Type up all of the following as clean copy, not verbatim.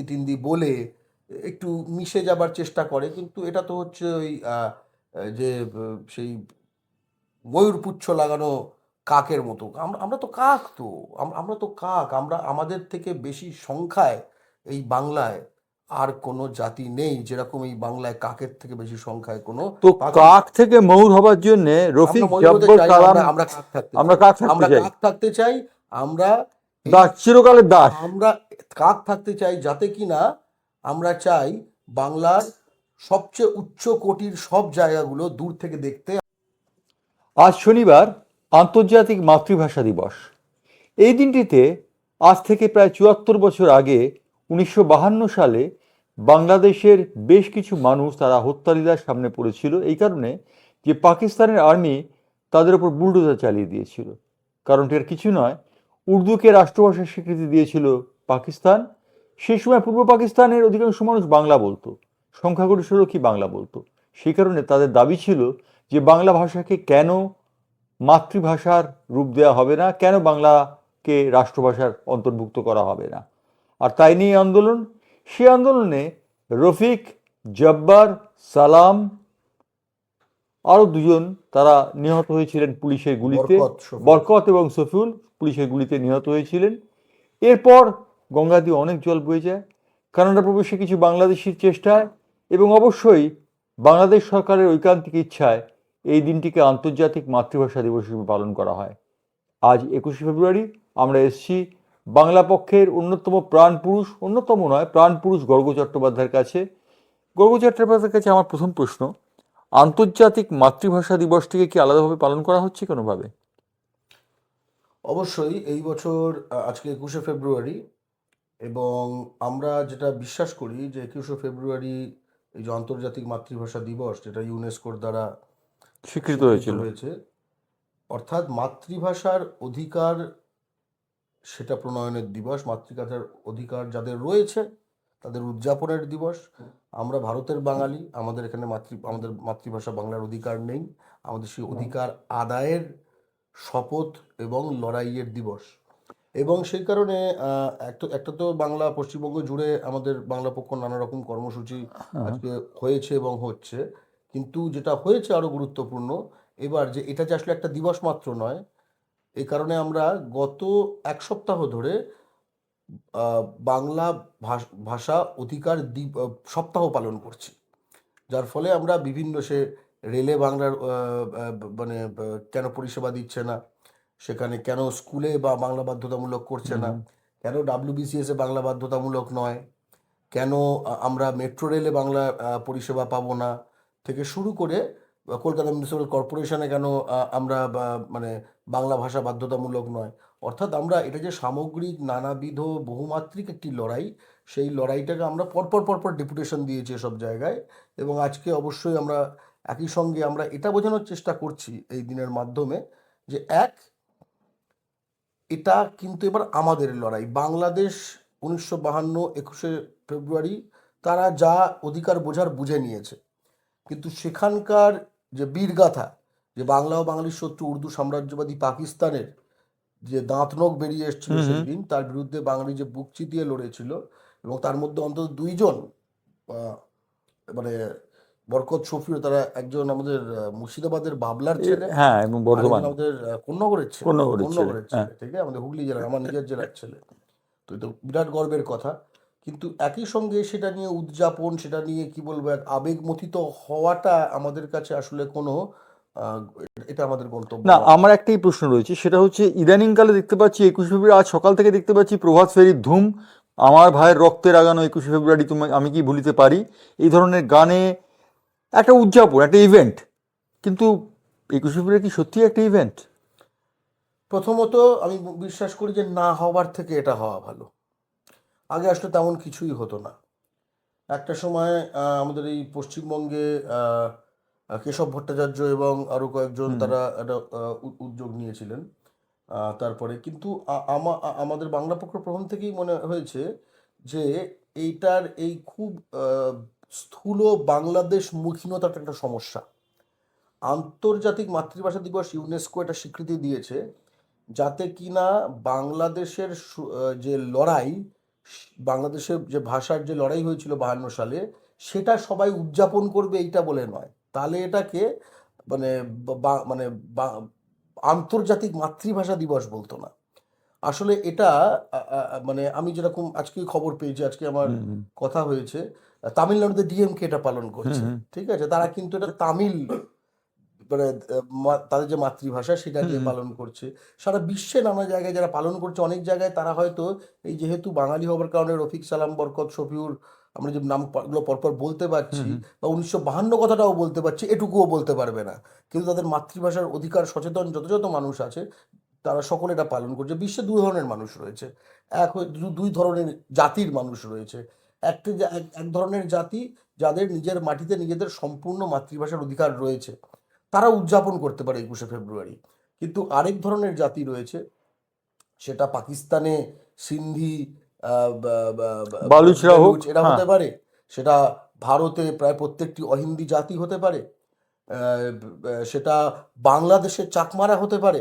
টিন্দি বলে একটু মিশে যাবার চেষ্টা করে, কিন্তু এটা তো হচ্ছে ওই যে সেই ময়ূরপুচ্ছ লাগানো কাকের মতো। আমরা আমরা তো কাক, তো আমরা তো কাক। আমরা আমাদের থেকে বেশি সংখ্যায় এই বাংলায় আর কোনো জাতি নেই, যেরকম এই বাংলায় কাকের থেকে বেশি সংখ্যায় কোনো তো পাখি। কাক থেকে ময়ূর হবার জন্য আমরা রফিক ময়ূর হতে জব্বর চাই না, কালাম, আমরা কাক থাকতে আমরা চাই। কাক থাকতে আমরা চাই, কাক থাকতে চাই। আমরা এই দাস, চিরকালের দাস। আমরা কাক থাকতে চাই, যাতে কিনা আমরা চাই বাংলার সবচেয়ে উচ্চ কোটির সব জায়গাগুলো দূর থেকে দেখতে। আজ শনিবার আন্তর্জাতিক মাতৃভাষা দিবস। এই দিনটিতে আজ থেকে প্রায় ৭৪ বছর আগে ১৯৫২ সালে বাংলাদেশের বেশ কিছু মানুষ তারা হত্যালীলার সামনে পড়েছিল, এই কারণে যে পাকিস্তানের আর্মি তাদের উপর বুলডোজার চালিয়ে দিয়েছিল। কারণটি আর কিছু নয়, উর্দুকে রাষ্ট্রভাষার স্বীকৃতি দিয়েছিল পাকিস্তান। সেই সময় পূর্ব পাকিস্তানের অধিকাংশ মানুষ বাংলা বলতো, সংখ্যাগরিষ্ঠ লোকই বাংলা বলতো। সেই কারণে তাদের দাবি ছিল যে বাংলা ভাষাকে কেন মাতৃভাষার রূপ দেওয়া হবে না, কেন বাংলাকে রাষ্ট্রভাষার অন্তর্ভুক্ত করা হবে না। আর তাই নিয়ে আন্দোলন। সে আন্দোলনে রফিক, জব্বার, সালাম, আরও দুজন তারা নিহত হয়েছিলেন পুলিশের গুলিতে। বরকত, শফিউল। বরকত এবং সফিউল পুলিশের গুলিতে নিহত হয়েছিলেন। এরপর গঙ্গা দিয়ে অনেক জল বয়ে যায়। কানাডা প্রবেশে কিছু বাংলাদেশির চেষ্টায় এবং অবশ্যই বাংলাদেশ সরকারের ঐকান্তিক ইচ্ছায় এই দিনটিকে আন্তর্জাতিক মাতৃভাষা দিবস হিসেবে পালন করা হয়। আজ ২১শে ফেব্রুয়ারি আমরা এসেছি বাংলা পক্ষের অন্যতম প্রাণপুরুষ, অন্যতম নয়, প্রাণপুরুষ গর্গ চট্টোপাধ্যায়ের কাছে। গর্গ চট্টোপাধ্যায়ের কাছে আমার প্রথম প্রশ্ন, আন্তর্জাতিক মাতৃভাষা দিবসটিকে কি আলাদাভাবে পালন করা হচ্ছে কোনোভাবে? অবশ্যই এই বছর আজকে ২১শে ফেব্রুয়ারি, এবং আমরা যেটা বিশ্বাস করি যে ২১শে ফেব্রুয়ারি এই যে আন্তর্জাতিক মাতৃভাষা দিবস, যেটা ইউনেস্কোর দ্বারা স্বীকৃত স্বীকৃত হয়েছিল। হয়েছে, অর্থাৎ মাতৃভাষার অধিকার সেটা প্রণয়নের দিবস, মাতৃভাষার অধিকার যাদের রয়েছে তাদের উদযাপনের দিবস। আমরা ভারতের বাঙালি, আমাদের এখানে আমাদের মাতৃভাষা বাংলার অধিকার নেই। আমাদের সেই অধিকার আদায়ের শপথ এবং লড়াইয়ের দিবস। এবং সেই কারণে একটা তো বাংলা, পশ্চিমবঙ্গ জুড়ে আমাদের বাংলা পক্ষ নানা রকম কর্মসূচি আজকে হয়েছে এবং হচ্ছে। কিন্তু যেটা হয়েছে আরও গুরুত্বপূর্ণ এবার, যে এটা যে আসলে একটা দিবস মাত্র নয়, এই কারণে আমরা গত এক সপ্তাহ ধরে বাংলা ভাষা অধিকার সপ্তাহ পালন করছি। যার ফলে আমরা বিভিন্ন, সে রেলে বাংলার মানে কেন পরিষেবা দিচ্ছে না, সেখানে কেন স্কুলে বা বাংলা বাধ্যতামূলক করছে না, কেন WBCS এ বাংলা বাধ্যতামূলক নয়, কেন আমরা মেট্রো রেলে বাংলা পরিষেবা পাবো না, থেকে শুরু করে কলকাতা মিউনিসিপ্যাল কর্পোরেশনে কেন আমরা মানে বাংলা ভাষা বাধ্যতামূলক নয়। অর্থাৎ আমরা এটা যে সামগ্রিক নানাবিধ বহুমাত্রিক একটি লড়াই, সেই লড়াইটাকে আমরা পরপর পরপর ডেপুটেশন দিয়েছি এসব জায়গায়। এবং আজকে অবশ্যই আমরা একই সঙ্গে আমরা এটা বোঝানোর চেষ্টা করছি এই দিনের মাধ্যমে যে এটা কিন্তু এবার আমাদের লড়াই। বাংলাদেশ ১৯৫২ ২১শে ফেব্রুয়ারি তারা যা অধিকার বোঝার বুঝে নিয়েছে, কিন্তু সেখানকার যে বীরগাথা, যে বাংলা ও বাঙালির শত্রু উর্দু সাম্রাজ্যবাদী পাকিস্তানের যে দাঁতনখ বেরিয়ে এসেছিল সেই দিন, তার বিরুদ্ধে বাঙালি যে বুক চিতিয়ে লড়েছিল, এবং তার মধ্যে অন্তত দুইজন মানে বরকত, শফিউল, তারা একজন আমাদের মুর্শিদাবাদের বাবলার ছেলে, হ্যাঁ, এবং আর একজন বর্ধমান আমাদের কোন্নগরের ছেলে, কন্যাগরের ছেলে। কোন্নগরের হ্যাঁ, ছেলে, ঠিক আছে, আমাদের হুগলি জেলার, আমার নিজের জেলার ছেলে। তো এটা বিরাট গর্বের কথা। কিন্তু একই সঙ্গে সেটা নিয়ে উদযাপন, সেটা নিয়ে কি বলবো, এক আবেগমথিত হওয়াটা আমাদের কাছে আসলে কোনো আহ, এটা আমাদের গন্তব্য না, নয়। আমার একটাই প্রশ্ন রয়েছে, সেটা হচ্ছে ইদানিংকালে দেখতে পাচ্ছি ২১শে ফেব্রুয়ারি, আজ সকাল থেকে দেখতে পাচ্ছি প্রভাত ফেরির ধুম, আমার ভাইয়ের রক্তে রাগানো ২১শে ফেব্রুয়ারি তুমি আমি কি ভুলিতে পারি, এই ধরনের গানে একটা উদযাপন, একটা ইভেন্ট। কিন্তু ২১শে ফেব্রুয়ারি কি সত্যি একটা ইভেন্ট? প্রথমত আমি বিশ্বাস করি যে না হওয়ার থেকে এটা হওয়া ভালো। আগে আসলে তেমন কিছুই হতো না। একটা সময় আমাদের এই পশ্চিমবঙ্গে কেশব ভট্টাচার্য এবং আরও কয়েকজন তারা একটা উদ্যোগ নিয়েছিলেন। তারপরে কিন্তু আমাদের বাংলা পক্ষ প্রথম থেকেই মনে হয়েছে যে এইটার এই খুব স্থূল বাংলাদেশ মুখীনতাটা একটা সমস্যা। আন্তর্জাতিক মাতৃভাষা দিবস ইউনেস্কো এটা স্বীকৃতি দিয়েছে যাতে কিনা বাংলাদেশের যে লড়াই, বাংলাদেশের যে ভাষার যে লড়াই হয়েছিল 52 সালে, সেটা সবাই উদযাপন করবে এইটা বলে নয়, তাহলে এটাকে মানে মানে আন্তর্জাতিক মাতৃভাষা দিবস বলতো না। আসলে এটা মানে আমি যেরকম আজকে খবর পেয়েছি, আজকে আমার হুম হুম কথা হয়েছে, তামিলনাড়ুতে ডিএমকে এটা পালন হুম করছে। হুম ঠিক আছে, তারা কিন্তু এটা তামিল মানে তাদের যে মাতৃভাষা সেটা হুম দিয়ে হুম। পালন করছে। সারা বিশ্বে নানা জায়গায় যারা পালন করছে, অনেক জায়গায় তারা হয়তো এই যেহেতু বাঙালি হবার কারণে রফিক সালাম, বরকত, শফিউর, আমরা যে নামগুলো পরপর বলতে হুম পারছি, হুম। বা 1952 কথাটাও বলতে পারছি, এটুকুও বলতে পারবে না। কিন্তু তাদের মাতৃভাষার অধিকার সচেতন যত যত মানুষ আছে, তারা সকলে এটা পালন করছে। বিশ্বে দুই ধরনের মানুষ রয়েছে। দুই ধরনের জাতির মানুষ রয়েছে। এক ধরনের জাতি যাদের নিজের মাটিতে নিজেদের সম্পূর্ণ মাতৃভাষার অধিকার রয়েছে, তারা উদযাপন করতে পারে 21শে ফেব্রুয়ারি। কিন্তু আরেক ধরনের জাতি রয়েছে, সেটা পাকিস্তানে সিন্ধি, বালুচরা হোক। বেলুচ এরা হ্যাঁ। হতে পারে, সেটা ভারতে প্রায় প্রত্যেকটি অহিন্দি জাতি হতে পারে, সেটা বাংলাদেশের চাকমারা হতে পারে।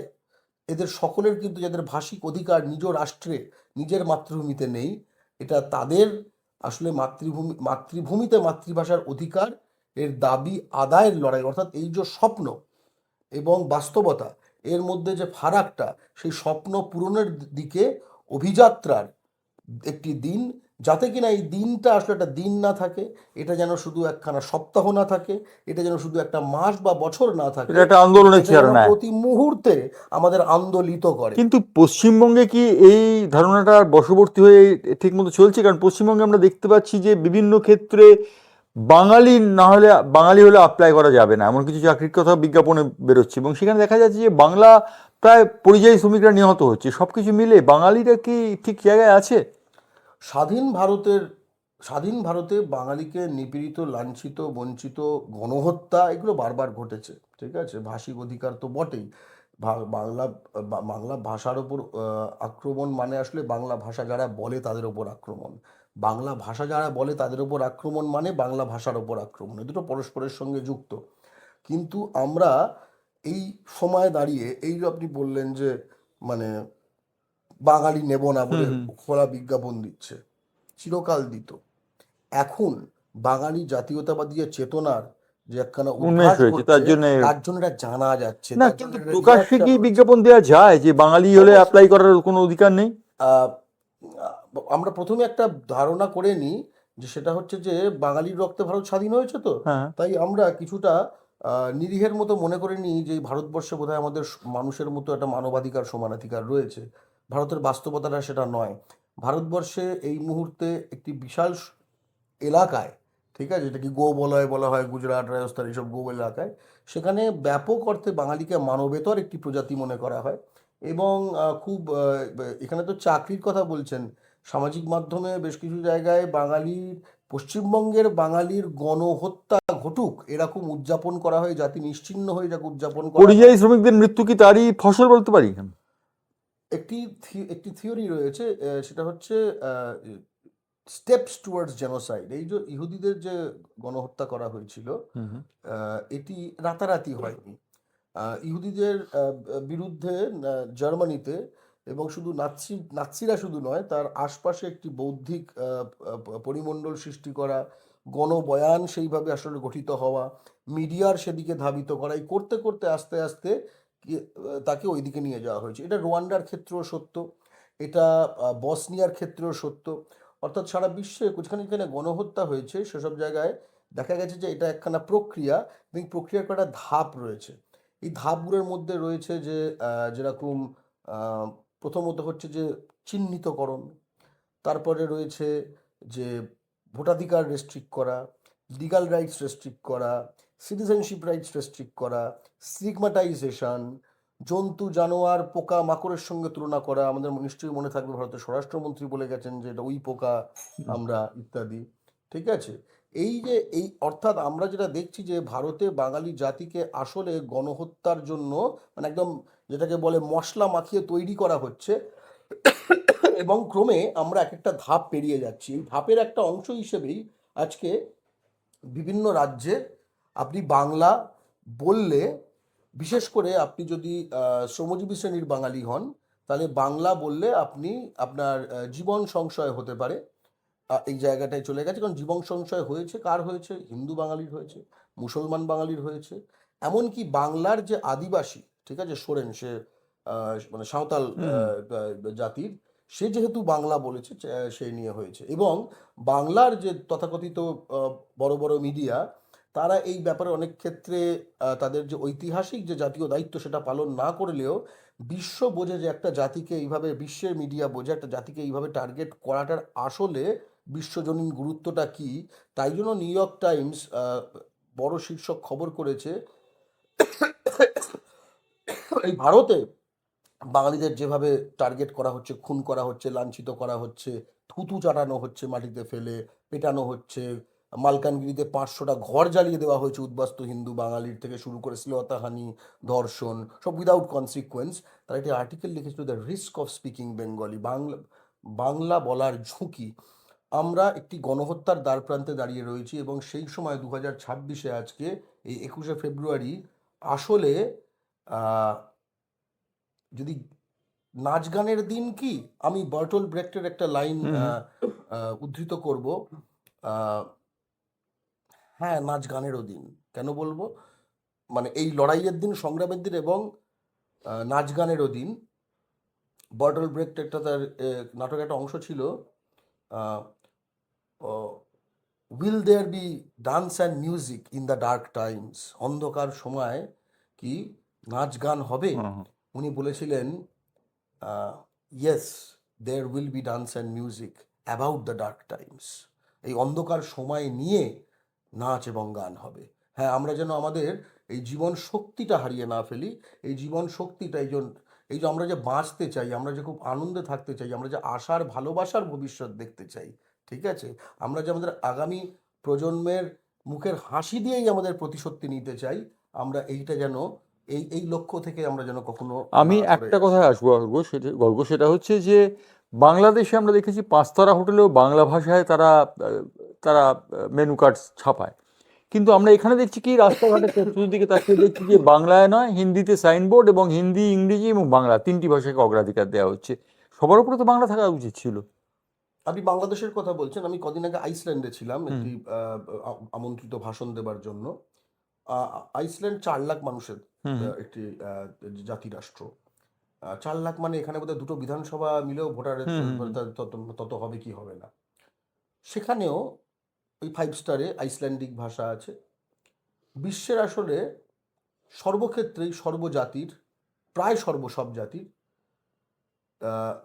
এদের সকলের কিন্তু যাদের ভাষিক অধিকার নিজ রাষ্ট্রে নিজের মাতৃভূমিতে নেই, এটা তাদের আসলে মাতৃভূমিতে মাতৃভাষার অধিকার এর দাবি আদায়ের লড়াই, অর্থাৎ এই যে স্বপ্ন এবং বাস্তবতা, এর মধ্যে যে ফারাকটা, সেই স্বপ্ন পূরণের দিকে অভিযাত্রার একটি দিন, যাতে কিনা এই দিনটা আসলে একটা দিন না থাকে, এটা যেন শুধু একখানা সপ্তাহ না থাকে, এটা যেন শুধু একটা মাস বা বছর না এটা থাকে, একটা আন্দোলনের এটা যেন চেহারা নেয়। প্রতি মুহূর্তে আমাদের আন্দোলিত করে। কিন্তু পশ্চিমবঙ্গে কি এই ধারণাটার বশবর্তী হয়ে ঠিকমতো চলছে? কারণ পশ্চিমবঙ্গে আমরা দেখতে পাচ্ছি যে বিভিন্ন ক্ষেত্রে বাঙালি না হলে, বাঙালি হলে অ্যাপ্লাই করা যাবে না এমন কিছু চাকরির কথা বিজ্ঞাপনে বেরোচ্ছে, এবং সেখানে দেখা যাচ্ছে যে বাংলা প্রায় পরিযায়ী শ্রমিকরা নিহত হচ্ছে। সব কিছু মিলে বাঙালিরা কি ঠিক জায়গায় আছে? স্বাধীন ভারতের স্বাধীন ভারতে বাঙালিকে নিপীড়িত, লাঞ্ছিত, বঞ্চিত, গণহত্যা এগুলো বারবার ঘটেছে। ঠিক আছে, ভাষিক অধিকার তো বটেই। বাংলা বাংলা ভাষার ওপর আক্রমণ মানে আসলে বাংলা ভাষা যারা বলে তাদের ওপর আক্রমণ। বাংলা ভাষা যারা বলে তাদের ওপর আক্রমণ মানে বাংলা ভাষার ওপর আক্রমণ, এ দুটো পরস্পরের সঙ্গে যুক্ত। কিন্তু আমরা এই সময় দাঁড়িয়ে, এই যে আপনি বললেন যে মানে বাঙালি নেব না হুম বলে হুম। খোলা বিজ্ঞাপন দিচ্ছে, চিরকাল দিত। এখন বাঙালি জাতীয়তাবাদী যে চেতনার যে একখানা উন্মেষ উদ্ভাস হয়েছে তার ঘটছে, জন্য। তার জন্য এটা জানা যাচ্ছে, না, তার জন্য কিন্তু এটা প্রকাশ্যে রিয়াকশন কি হচ্ছে। বিজ্ঞাপন দেওয়া যায় যে বাঙালি হলে অবশ্যই। অ্যাপ্লাই করার কোনো অধিকার নেই? আহ, আমরা প্রথমে একটা ধারণা করে নিই, যে সেটা হচ্ছে যে বাঙালির রক্তে ভারত স্বাধীন হয়েছে, তো হ্যাঁ। তাই আমরা কিছুটা নিরীহের মতো মনে করে নিই যে এই ভারতবর্ষে বোধহয় আমাদের মানুষের মতো একটা মানবাধিকার, সমানাধিকার রয়েছে। ভারতের বাস্তবতাটা সেটা নয়। ভারতবর্ষে এই মুহূর্তে একটি বিশাল এলাকায়, ঠিক আছে, যেটা কি গো বলয় বলা হয়, গুজরাট, রাজস্থান, এইসব গো এলাকায়, সেখানে ব্যাপক অর্থে বাঙালিকে মানবেতর একটি প্রজাতি মনে করা হয়। এবং খুব এখানে তো চাকরির কথা বলছেন, সামাজিক মাধ্যমে বেশ কিছু জায়গায় বাঙালির, পশ্চিমবঙ্গের বাঙালির গণহত্যা ঘটুক এরকম উদযাপন করা হয়, জাতি নিশ্চিহ্ন হয়ে যাকে উদযাপন করা হয়। পরিযায়ী শ্রমিকদের মৃত্যু কি তারই ফসল বলতে পারি? একটি থিওরি রয়েছে, সেটা হচ্ছে স্টেপস টুয়ার্ডস জেনোসাইড। এই যে ইহুদিদের যে গণহত্যা করা হয়েছিল, হুম হুম। এটি রাতারাতি হয়নি। ইহুদিদের বিরুদ্ধে জার্মানিতে, এবং শুধু নাৎসিরা শুধু নয়, তার আশপাশে একটি বৌদ্ধিক পরিমণ্ডল সৃষ্টি করা, গণবয়ান সেইভাবে আসলে গঠিত হওয়া, মিডিয়ার সেদিকে ধাবিত করা, এই করতে করতে আস্তে আস্তে তাকে ওইদিকে নিয়ে যাওয়া হয়েছে। এটা রোয়ান্ডার ক্ষেত্রেও সত্য, এটা বসনিয়ার ক্ষেত্রেও সত্য। অর্থাৎ সারা বিশ্বে যেখানে যেখানে গণহত্যা হয়েছে সেসব জায়গায় দেখা গেছে যে এটা একখানা প্রক্রিয়া, এবং প্রক্রিয়ার কটা ধাপ রয়েছে। এই ধাপগুলোর মধ্যে রয়েছে যে যেরকম আহ, প্রথমত হচ্ছে যে চিহ্নিতকরণ, তারপরে রয়েছে যে ভোটাধিকার রেস্ট্রিক্ট করা, লিগাল রাইটস রেস্ট্রিক্ট করা, সিটিজেনশিপ রাইটস রেস্ট্রিক্ট করা, স্টিগমাটাইজেশন, জন্তু জানোয়ার পোকা মাকড়ের সঙ্গে তুলনা করা। আমাদের নিশ্চয়ই মনে থাকবে ভারতের স্বরাষ্ট্রমন্ত্রী বলে গেছেন যে এটা ওই পোকা আমরা, ইত্যাদি। ঠিক আছে, এই যে এই অর্থাৎ আমরা যেটা দেখছি যে ভারতে বাঙালি জাতিকে আসলে গণহত্যার জন্য মানে একদম যেটাকে বলে মশলা মাখিয়ে তৈরি করা হচ্ছে, এবং ক্রমে আমরা এক একটা ধাপ পেরিয়ে যাচ্ছি। এই ধাপের একটা অংশ হিসেবেই আজকে বিভিন্ন রাজ্যে আপনি বাংলা বললে, বিশেষ করে আপনি যদি শ্রমজীবী শ্রেণীর বাঙালি হন, তাহলে বাংলা বললে আপনি আপনার জীবন সংশয় হতে পারে। এই জায়গাটায় চলে গেছে, কারণ জীবন সংশয় হয়েছে, কার হয়েছে? হিন্দু বাঙালির হয়েছে, মুসলমান বাঙালির হয়েছে, এমনকি বাংলার যে আদিবাসী, ঠিক আছে, সোরেন, সে মানে সাঁওতাল হুম। জাতির, সে যেহেতু বাংলা বলেছে, সেই নিয়ে হয়েছে। এবং বাংলার যে তথাকথিত বড় বড় মিডিয়া, তারা এই ব্যাপারে অনেক ক্ষেত্রে তাদের যে ঐতিহাসিক যে জাতীয় দায়িত্ব সেটা পালন না করলেও বিশ্ব বোঝে যে একটা জাতিকে এইভাবে, বিশ্বের মিডিয়া বোঝে একটা জাতিকে এইভাবে টার্গেট করাটার আসলে বিশ্বজনীন গুরুত্বটা কি। তাই জন্য নিউ ইয়র্ক টাইমস বড় শীর্ষক খবর করেছে, এই ভারতে বাঙালিদের যেভাবে টার্গেট করা হচ্ছে, খুন করা হচ্ছে, লাঞ্ছিত করা হচ্ছে, থুতু চাটানো হচ্ছে, মাটিতে ফেলে পেটানো হচ্ছে, মালকানগিরিতে 500টা ঘর জ্বালিয়ে দেওয়া হয়েছে উদ্বাস্তু হিন্দু বাঙালির, থেকে শুরু করে শ্লীলতাহানি, ধর্ষণ, সব উইদাউট কনসিকুয়েন্স। তারা একটি আর্টিকেল লিখেছিল, the risk of speaking Bengali, Bangla Bangla বলার ঝুঁকি। আমরা একটি গণহত্যার দ্বারপ্রান্তে দাঁড়িয়ে রয়েছি, এবং সেই সময় 2026-এ আজকে এই 21শে ফেব্রুয়ারি আসলে আহ, যদি নাচ গানের দিন কি, আমি বার্টল ব্রেক্টের একটা লাইন হুম হুম। উদ্ধৃত করব। আহ, হ্যাঁ, নাচ গানেরও দিন। কেন বলবো? মানে এই লড়াইয়ের দিন, সংগ্রামের দিন, এবং নাচ গানেরও দিন। বার্টল ব্রেক্ট একটা তার নাটকের একটা অংশ ছিল, will there be dance and music in the dark times, অন্ধকার সময় কি নাচ গান হবে? হুম হুম। উনি বলেছিলেন, yes, there will be dance and music about the dark times. এই অন্ধকার সময় নিয়ে নাচ এবং গান হবে। হ্যাঁ, আমরা যেন আমাদের এই জীবন শক্তিটা হারিয়ে না ফেলি। এই জীবন শক্তিটা, এই যে আমরা যে বাঁচতে চাই, আমরা যে খুব আনন্দে থাকতে চাই, আমরা যে আশার ভালোবাসার ভবিষ্যৎ দেখতে চাই, ঠিক আছে, আমরা যে আমাদের আগামী প্রজন্মের মুখের হাসি দিয়েই আমাদের প্রতিশক্তি নিতে চাই, আমরা এইটা যেন, এই লক্ষ্য থেকে আমরা যেন কখনো আমি না সরে একটা আসি। কথায় আসবো সেটা হচ্ছে যে বাংলাদেশে আমরা দেখেছি পাঁচতারা হোটেলেও বাংলা ভাষায় তারা তারা মেনু কার্ড ছাপায়, কিন্তু আমরা এখানে দেখছি কি রাস্তাঘাটে চতুর্দিকে তাকিয়ে দেখছি যে বাংলায় নয় হিন্দিতে সাইনবোর্ড, এবং হিন্দি, ইংরেজি এবং বাংলা তিনটি ভাষাকে অগ্রাধিকার দেওয়া হচ্ছে। সবার উপরে তো বাংলা থাকা উচিত ছিল। আপনি বাংলাদেশের কথা বলছেন, আমি কদিন আগে আইসল্যান্ডে ছিলাম হুম একটি আমন্ত্রিত ভাষণ দেবার জন্য। আইসল্যান্ড 4 লাখ মানুষের হুম হুম। একটি জাতিরাষ্ট্র। 4 লাখ মানে এখানে বোধহয় দুটো বিধানসভা মিলেও ভোটারের হুম হুম হুম। তত তত হবে কি হবে না। সেখানেও ওই 5 স্টারে আইসল্যান্ডিক ভাষা আছে। বিশ্বের আসলে সর্বক্ষেত্রেই সর্বজাতির, প্রায় সব জাতির আহ,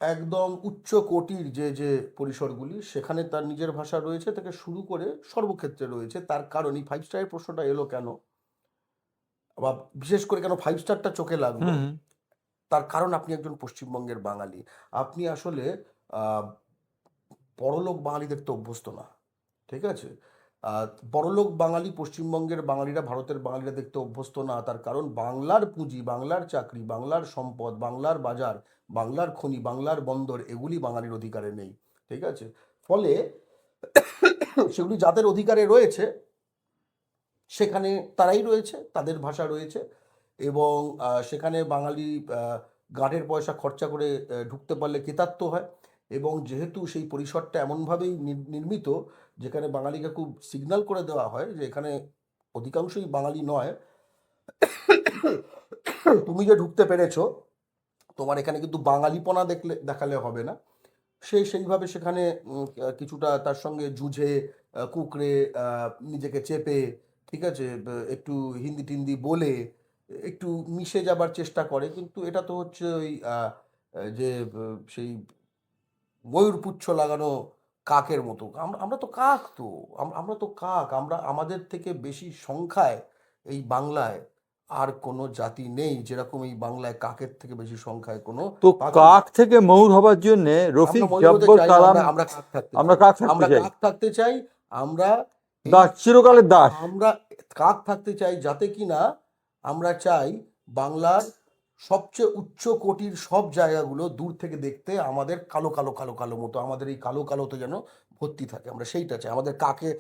একদম উচ্চ কোটির যে পরিসরগুলি, সেখানে তার নিজের ভাষা রয়েছে থেকে শুরু করে সর্বক্ষেত্রে রয়েছে। তার কারণ, এই 5 স্টারের প্রশ্নটা এলো কেন, বা বিশেষ করে কেন 5 স্টারটা চোখে লাগলো, হুম হুম। তার কারণ আপনি একজন পশ্চিমবঙ্গের বাঙালি। আপনি আসলে আহ, বড়লোক বাঙালি দেখতে অভ্যস্ত না, ঠিক আছে। আহ, বড়লোক বাঙালি, পশ্চিমবঙ্গের বাঙালিরা ভারতের বাঙালিরা দেখতে অভ্যস্ত না। তার কারণ বাংলার পুঁজি, বাংলার চাকরি, বাংলার সম্পদ, বাংলার বাজার, বাংলার খনি, বাংলার বন্দর, এগুলি বাঙালির অধিকারে নেই, ঠিক আছে। ফলে সেগুলি যাদের অধিকারে রয়েছে, সেখানে তারাই রয়েছে, তাদের ভাষা রয়েছে, এবং সেখানে বাঙালি গাঁটের পয়সা খরচা করে ঢুকতে পারলে কৃতার্থ হয়। এবং যেহেতু সেই পরিসরটা এমনভাবেই নির্মিত, যেখানে বাঙালিকে খুব সিগন্যাল করে দেওয়া হয় যে এখানে অধিকাংশই বাঙালি নয়, তুমি যে ঢুকতে পেরেছো, তোমার এখানে কিন্তু বাঙালিপনা দেখালে হবে না। সেইভাবে সেখানে কিছুটা তার সঙ্গে জুঝে, কুঁকড়ে, নিজেকে চেপে, ঠিক আছে, একটু হিন্দি টিন্দি বলে একটু মিশে যাবার চেষ্টা করে। কিন্তু এটা তো হচ্ছে ওই যে সেই ময়ূরপুচ্ছ লাগানো কাকের মতো। আমরা আমরা তো কাক, তো আমরা তো কাক। আমরা, আমাদের থেকে বেশি সংখ্যায় এই বাংলায় আর কোনো জাতি নেই, যেরকম এই বাংলায় কাকের থেকে বেশি সংখ্যায় কোনো তো পাখি নেই। কাক থেকে ময়ূর হবার জন্য আমরা রফিক ময়ূর হতে জব্বর চাই না, কালাম, আমরা কাক থাকতে আমরা চাই। কাক থাকতে আমরা চাই। কাক থাকতে চাই। আমরা এই দাস, চিরকালের দাস। আমরা কাক থাকতে চাই, যাতে কিনা আমরা চাই বাংলার সবচেয়ে উচ্চ কোটির সব জায়গাগুলো দূর থেকে দেখতে আমাদের কালো কালো কালো কালো মতো, আমাদের এই কালো কালোতে যেন ভর্তি থাকে। আমরা সেইটা চাই। আমাদের কাকে,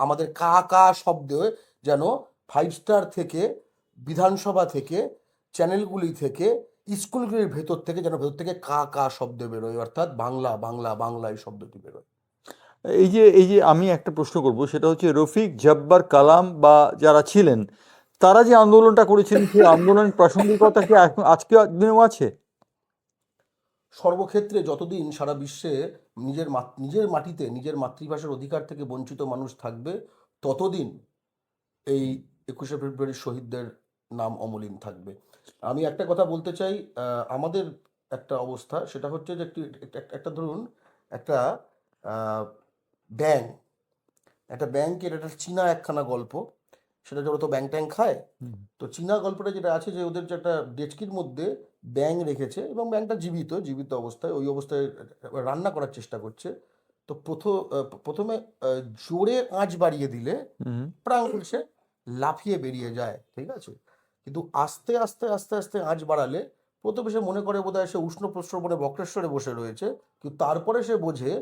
আমাদের কা কা শব্দে যেন 5 স্টার থেকে, বিধানসভা থেকে, চ্যানেলগুলি থেকে স্কুলগুলির ভেতর থেকে যেন ভেতর থেকে কা কা শব্দ বেরোয়, অর্থাৎ বাংলা বাংলা বাংলা এই শব্দটি বেরোয়। এই যে আমি একটা প্রশ্ন করব, সেটা হচ্ছে রফিক, জব্বার, কালাম বা যারা ছিলেন, তারা যে আন্দোলনটা করেছিলেন, সেই আন্দোলনের প্রাসঙ্গিকতা কি আজকে দিনেও আছে? সর্বক্ষেত্রে যতদিন সারা বিশ্বে নিজের মাটিতে নিজের মাতৃভাষার অধিকার থেকে বঞ্চিত মানুষ থাকবে, ততদিন এই 21শে ফেব্রুয়ারি শহীদদের নাম অমলিন থাকবে। আমি একটা কথা বলতে চাই, আমাদের একটা অবস্থা সেটা হচ্ছে যে একটা ধরুন একটা আহ, ব্যাঙ একটা ব্যাংকের একটা চীনা একখানা গল্প, সেটা যে ওরা তো ব্যাং ট্যাং খায়। হুম। তো চীনা গল্পটা যেটা আছে যে ওদের যে একটা ডেচকির মধ্যে ব্যাং রেখেছে এবং ব্যাংটা জীবিত অবস্থায়, ওই অবস্থায় রান্না করার চেষ্টা করছে। তো প্রথমে জোরে আঁচ বাড়িয়ে দিলে হুম। প্রাং করে সে লাফিয়ে বেরিয়ে যায়, ঠিক আছে। কিন্তু আস্তে আস্তে আস্তে আস্তে আঁচ বাড়ালে প্রথমে সে মনে করে বোধহয় সে উষ্ণ প্রস্রবণে বক্রেশ্বরে বসে রয়েছে, কিন্তু তারপরে সে বোঝে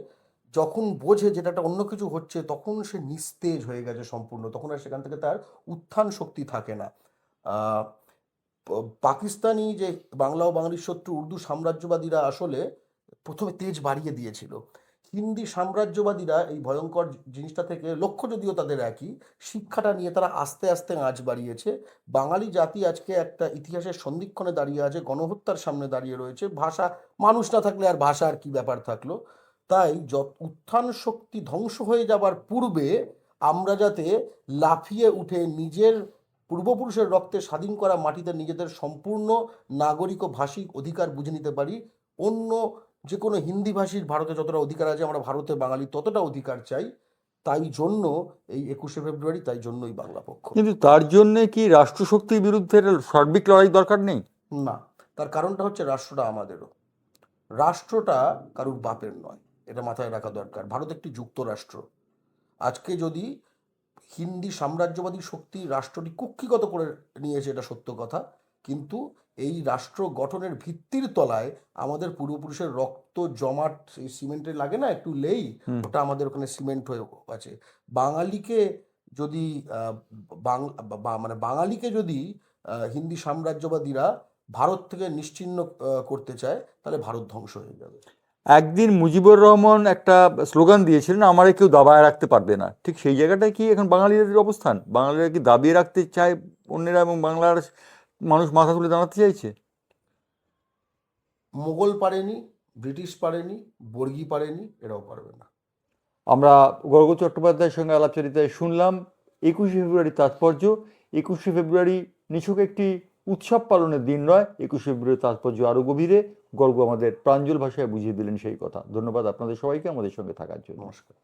যেটা একটা অন্য কিছু হচ্ছে, তখন সে নিস্তেজ হয়ে গেছে সম্পূর্ণ, তখন আর সেখান থেকে তার উত্থান শক্তি থাকে না। আহ, পাকিস্তানি যে বাংলা ও বাঙালির শত্রু উর্দু সাম্রাজ্যবাদীরা আসলে প্রথমে তেজ বাড়িয়ে দিয়েছিল। হিন্দি সাম্রাজ্যবাদীরা এই ভয়ঙ্কর জিনিসটা থেকে, লক্ষ্য যদিও তাদের একই, শিক্ষাটা নিয়ে তারা আস্তে আস্তে আঁচ বাড়িয়েছে। বাঙালি জাতি আজকে একটা ইতিহাসের সন্ধিক্ষণে দাঁড়িয়ে আছে, গণহত্যার সামনে দাঁড়িয়ে রয়েছে। ভাষা, মানুষ না থাকলে আর ভাষা আর কি ব্যাপার থাকলো। তাই উত্থান শক্তি ধ্বংস হয়ে যাবার পূর্বে আমরা যাতে লাফিয়ে উঠে নিজের পূর্বপুরুষের রক্তে স্বাধীন করা মাটিতে নিজেদের সম্পূর্ণ নাগরিক ও ভাষিক অধিকার বুঝে নিতে পারি। অন্য যে কোনো হিন্দিভাষীর ভারতে যতটা অধিকার আছে, আমরা ভারতে বাঙালি ততটা অধিকার চাই। তাই জন্য এই 21শে ফেব্রুয়ারি, তাই জন্যই বাংলা পক্ষ। কিন্তু তার জন্য কি রাষ্ট্রশক্তির বিরুদ্ধে সার্বিক লড়াই দরকার নেই? না, তার কারণটা হচ্ছে রাষ্ট্রটা আমাদেরও। রাষ্ট্রটা কারুর বাপের নয়, এটা মাথায় রাখা দরকার। ভারত একটি যুক্তরাষ্ট্র। আজকে যদি হিন্দি সাম্রাজ্যবাদী শক্তি রাষ্ট্রটি কুক্ষিগত করে নিয়েছে, এটা সত্য কথা, কিন্তু এই রাষ্ট্র গঠনের ভিত্তির তলায় আমাদের পূর্বপুরুষের রক্ত জমাট, এই সিমেন্টে লাগে না একটু লেই, হুম। ওটা আমাদের ওখানে সিমেন্ট হয়ে আছে। বাঙালিকে যদি মানে বাঙালিকে যদি হিন্দি সাম্রাজ্যবাদীরা ভারত থেকে নিশ্চিহ্ন করতে চায়, তাহলে ভারত ধ্বংস হয়ে যাবে। একদিন মুজিবুর রহমান একটা স্লোগান দিয়েছিলেন, আমারে কেউ দাবায় রাখতে পারবে না। ঠিক সেই জায়গাটায় কি এখন বাঙালিদের অবস্থান? বাঙালিরা কি দাবিয়ে রাখতে চায় অন্যেরা, এবং বাংলার মানুষ মাথা তুলে দাঁড়াতে চাইছে? মোগল পারেনি, ব্রিটিশ পারেনি, বর্গী পারেনি, এরাও পারবে না। আমরা গর্গ চট্টোপাধ্যায়ের সঙ্গে আলাপচারিতায় শুনলাম 21শে ফেব্রুয়ারি তাৎপর্য। 21শে ফেব্রুয়ারি নিছক একটি উৎসব পালনের দিন নয়, 21শে ফেব্রুয়ারি তাৎপর্য আরও গভীরে। গর্গ আমাদের প্রাঞ্জল ভাষায় বুঝিয়ে দিলেন সেই কথা। ধন্যবাদ আপনাদের সবাইকে আমাদের সঙ্গে থাকার জন্য। নমস্কার।